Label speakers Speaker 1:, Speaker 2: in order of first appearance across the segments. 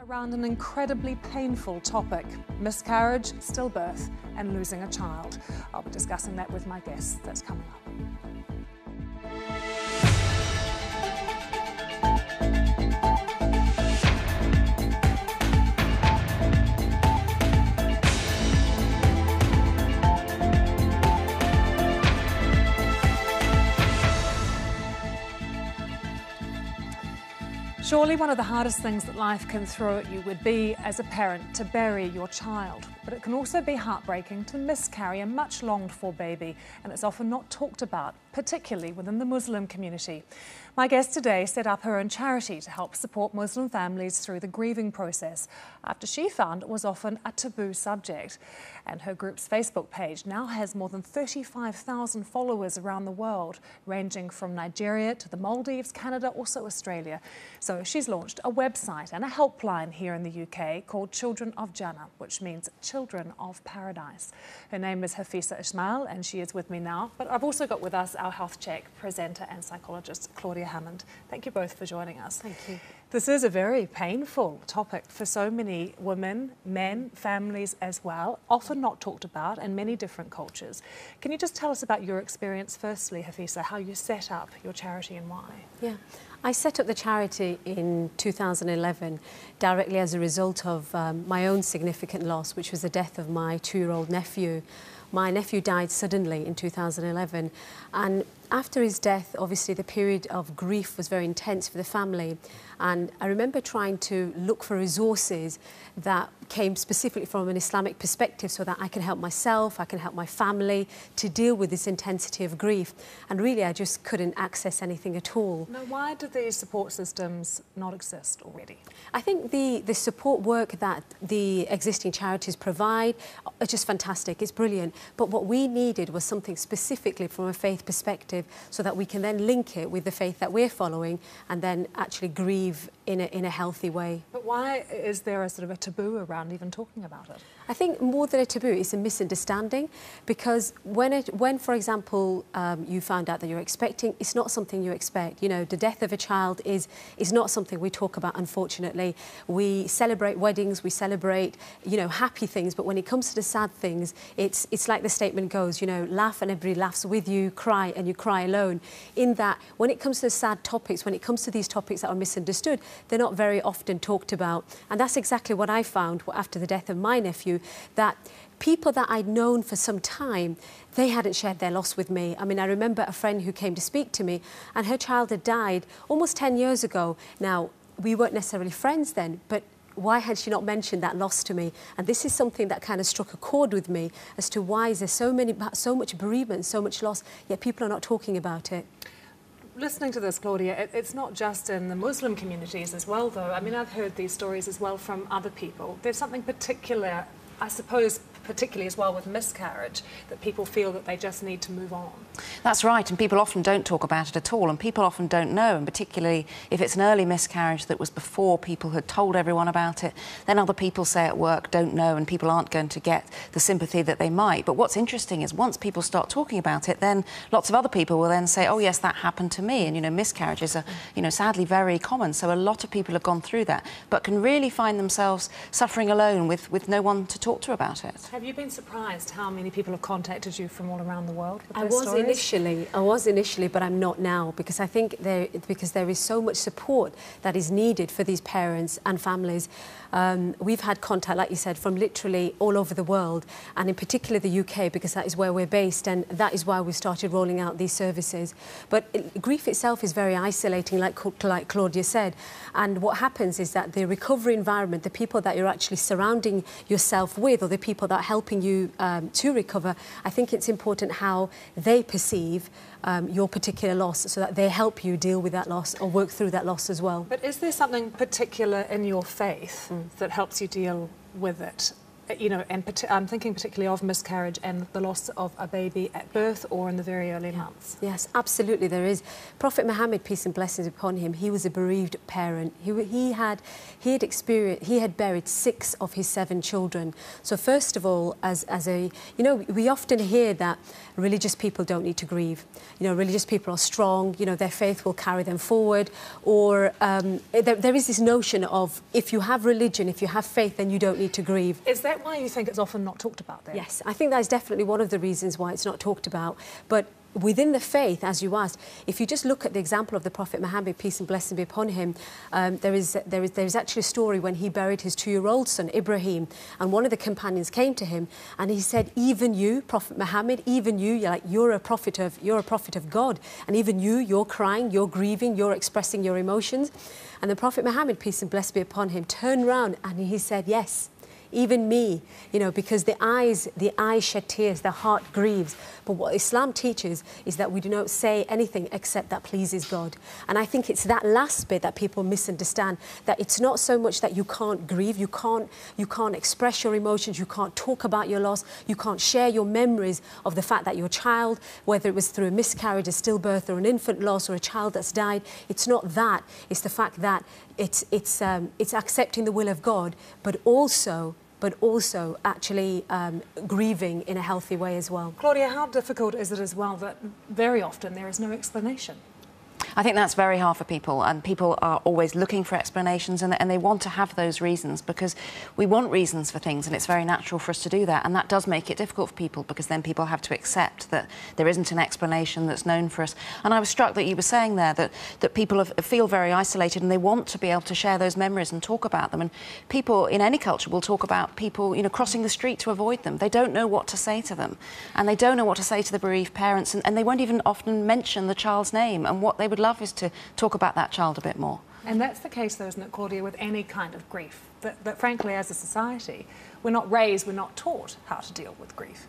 Speaker 1: Around an incredibly painful topic: miscarriage, stillbirth and losing a child. I'll be discussing that with my guests. That's coming up. Surely one of the hardest things that life can throw at you would be, as a parent, to bury your child. But it can also be heartbreaking to miscarry a much longed for baby, and it's often not talked about, particularly within the Muslim community. My guest today set up her own charity to help support Muslim families through the grieving process, after she found it was often a taboo subject. And her group's Facebook page now has more than 35,000 followers around the world, ranging from Nigeria to the Maldives, Canada, also Australia. So she's launched a website and a helpline here in the UK called Children of Jannah, which means Children of Paradise. Her name is Hafizah Ismail and she is with me now. But I've also got with us our Healthcheck presenter and psychologist, Claudia Hammond. Thank you both for joining us.
Speaker 2: Thank you.
Speaker 1: This is a very painful topic for so many women, men, families as well, often not talked about in many different cultures. Can you just tell us about your experience firstly, Hafizah, how you set up your charity and why?
Speaker 2: Yeah, I set up the charity in 2011 directly as a result of my own significant loss, which was the death of my 2-year-old nephew. My nephew died suddenly in 2011, and after his death, obviously the period of grief was very intense for the family. And I remember trying to look for resources that came specifically from an Islamic perspective so that I can help myself, I can help my family to deal with this intensity of grief. And really, I just couldn't access anything at all.
Speaker 1: Now, why do these support systems not exist already?
Speaker 2: I think the support work that the existing charities provide are just fantastic. It's brilliant. But what we needed was something specifically from a faith perspective so that we can then link it with the faith that we're following and then actually grieve in a healthy way.
Speaker 1: But why is there a sort of a taboo around even talking about it?
Speaker 2: I think more than a taboo, it's a misunderstanding, because when for example, you found out that you're expecting, it's not something you expect. You know, the death of a child is not something we talk about, unfortunately. We celebrate weddings, we celebrate, you know, happy things, but when it comes to the sad things, it's like the statement goes, you know, laugh and everybody laughs with you, cry and you cry alone. In that, when it comes to the sad topics, when it comes to these topics that are misunderstood, they're not very often talked about. And that's exactly what I found after the death of my nephew, that people that I'd known for some time, they hadn't shared their loss with me. I mean, I remember a friend who came to speak to me and her child had died almost 10 years ago. Now, we weren't necessarily friends then, but why had she not mentioned that loss to me? And this is something that kind of struck a chord with me as to why is there so much bereavement, so much loss, yet people are not talking about it.
Speaker 1: Listening to this, Claudia, it's not just in the Muslim communities as well, though. I mean, I've heard these stories as well from other people. There's something particular, I suppose, particularly as well with miscarriage, that people feel that they just need to move on.
Speaker 3: That's right, and people often don't talk about it at all, and people often don't know, and particularly if it's an early miscarriage that was before people had told everyone about it, then other people say at work don't know, and people aren't going to get the sympathy that they might. But what's interesting is once people start talking about it, then lots of other people will then say, oh yes, that happened to me, and you know, miscarriages are, you know, sadly very common, so a lot of people have gone through that, but can really find themselves suffering alone with no one to talk to about it.
Speaker 1: Have you been surprised how many people have contacted you from all around the world with
Speaker 2: I
Speaker 1: their
Speaker 2: was
Speaker 1: stories?
Speaker 2: initially, but I'm not now, because I think there is so much support that is needed for these parents and families. We've had contact, like you said, from literally all over the world, and in particular the UK, because that is where we're based, and that is why we started rolling out these services. But grief itself is very isolating, like Claudia said, and what happens is that the recovery environment, the people that you're actually surrounding yourself with, or the people that are helping you to recover, I think it's important how they perceive your particular loss, so that they help you deal with that loss or work through that loss as well.
Speaker 1: But is there something particular in your faith that helps you deal with it? you know, and I'm thinking particularly of miscarriage and the loss of a baby at birth or in the very early months.
Speaker 2: Yes, absolutely there is. Prophet Muhammad, peace and blessings upon him, he was a bereaved parent. He had buried 6 of his 7 children. So first of all, as a, you know, we often hear that religious people don't need to grieve. You know, religious people are strong, you know, their faith will carry them forward. Or there is this notion of if you have religion, if you have faith, then you don't need to grieve.
Speaker 1: Is that why you think it's often not talked about then?
Speaker 2: Yes, I think that is definitely one of the reasons why it's not talked about. But within the faith, as you asked, if you just look at the example of the Prophet Muhammad, peace and blessing be upon him, there is actually a story when he buried his 2-year-old son, Ibrahim, and one of the companions came to him and he said, even you, Prophet Muhammad, even you, you're a prophet of God, and even you're crying, you're grieving, you're expressing your emotions. And the Prophet Muhammad, peace and blessing be upon him, turned round and he said, yes, even me, you know, because the eyes shed tears, the heart grieves. But what Islam teaches is that we do not say anything except that pleases God. And I think it's that last bit that people misunderstand, that it's not so much that you can't grieve, you can't express your emotions, you can't talk about your loss, you can't share your memories of the fact that your child, whether it was through a miscarriage, a stillbirth or an infant loss or a child that's died, it's not that, it's the fact that it's accepting the will of God, but also actually grieving in a healthy way as well.
Speaker 1: Claudia, how difficult is it as well that very often there is no explanation?
Speaker 3: I think that's very hard for people, and people are always looking for explanations, and they want to have those reasons because we want reasons for things, and it's very natural for us to do that, and that does make it difficult for people because then people have to accept that there isn't an explanation that's known for us. And I was struck that you were saying there that people feel very isolated and they want to be able to share those memories and talk about them, and people in any culture will talk about people, you know, crossing the street to avoid them. They don't know what to say to them, and they don't know what to say to the bereaved parents, and they won't even often mention the child's name, and what they would love is to talk about that child a bit more.
Speaker 1: And that's the case, though, isn't it, Claudia, with any kind of grief? That frankly, as a society, we're not taught how to deal with grief.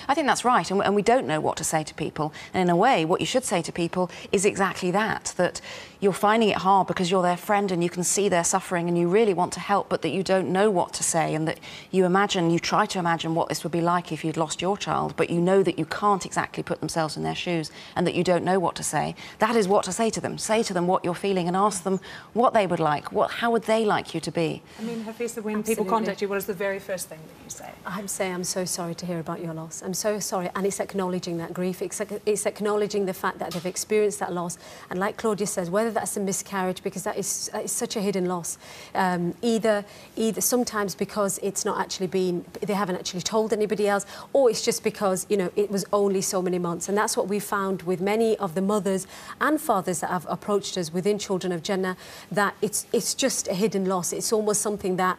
Speaker 3: I think that's right, and we don't know what to say to people. And in a way, what you should say to people is exactly that you're finding it hard because you're their friend and you can see their suffering and you really want to help, but that you don't know what to say, and that you try to imagine what this would be like if you'd lost your child, but you know that you can't exactly put themselves in their shoes and that you don't know what to say. That is what to say to them. Say to them what you're feeling and ask them what they would like, how would they like you to be.
Speaker 1: I mean, Hafizah, when people contact you, what is the very first thing that you say?
Speaker 2: I'm saying I'm so sorry to hear about your loss. I'm so sorry, and it's acknowledging that grief. It's acknowledging the fact that they've experienced that loss, and like Claudia says, whether that's a miscarriage, because that is such a hidden loss, either sometimes because it's not actually they haven't actually told anybody else, or it's just because, you know, it was only so many months. And that's what we found with many of the mothers and fathers that have approached us within Children of Jannah, that it's just a hidden loss. It's almost something that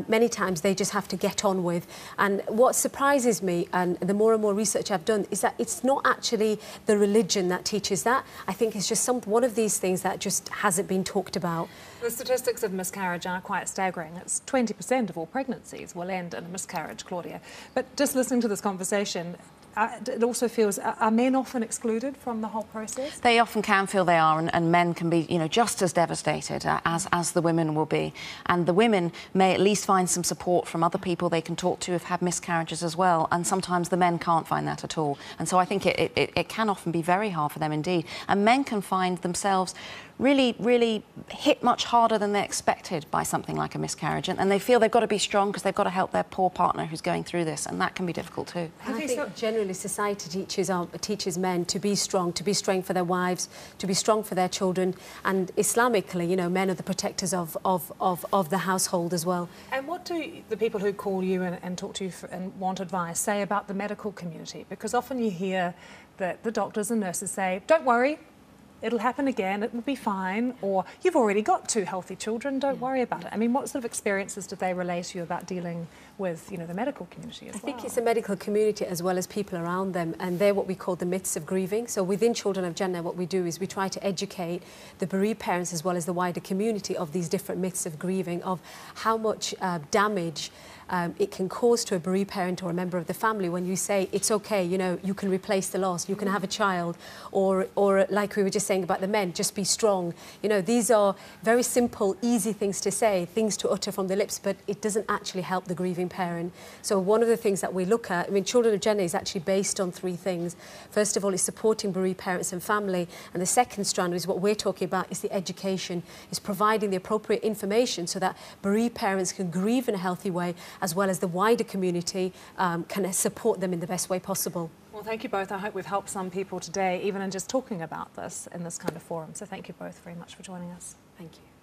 Speaker 2: many times they just have to get on with. And what surprises me, and the more and more research I've done, is that it's not actually the religion that teaches that. I think it's just one of these things that just hasn't been talked about.
Speaker 1: The statistics of miscarriage are quite staggering. It's 20% of all pregnancies will end in a miscarriage, Claudia. But just listening to this conversation, it also feels, are men often excluded from the whole process? They
Speaker 3: often can feel they are, and men can be, you know, just as devastated as the women will be. And the women may at least find some support from other people they can talk to who've had miscarriages as well, and sometimes the men can't find that at all. And so I think it can often be very hard for them indeed. And men can find themselves really hit much harder than they expected by something like a miscarriage, and they feel they've got to be strong because they've got to help their poor partner who's going through this, and that can be difficult too.
Speaker 2: And I think generally society teaches men to be strong for their wives, to be strong for their children, and Islamically, you know, men are the protectors of the household as well.
Speaker 1: And what do the people who call you and talk to you and want advice say about the medical community? Because often you hear that the doctors and nurses say, don't worry, it'll happen again, it will be fine, or you've already got 2 healthy children, don't worry about it. I mean, what sort of experiences do they relay to you about dealing with, you know, the medical community as well?
Speaker 2: I think it's the medical community as well as people around them, and they're what we call the myths of grieving. So within Children of Jannah, what we do is we try to educate the bereaved parents as well as the wider community of these different myths of grieving, of how much damage it can cause to a bereaved parent or a member of the family when you say, it's okay, you know, you can replace the loss, you can have a child, or like we were just saying about the men, just be strong. You know, these are very simple, easy things to say, things to utter from the lips, but it doesn't actually help the grieving parent. So one of the things that we look at, I mean, Children of Jannah is actually based on 3 things. First of all, is supporting bereaved parents and family, and the second strand is what we're talking about, is the education, is providing the appropriate information so that bereaved parents can grieve in a healthy way, as well as the wider community can support them in the best way possible.
Speaker 1: Well, thank you both. I hope we've helped some people today, even in just talking about this in this kind of forum. So thank you both very much for joining us.
Speaker 2: Thank you.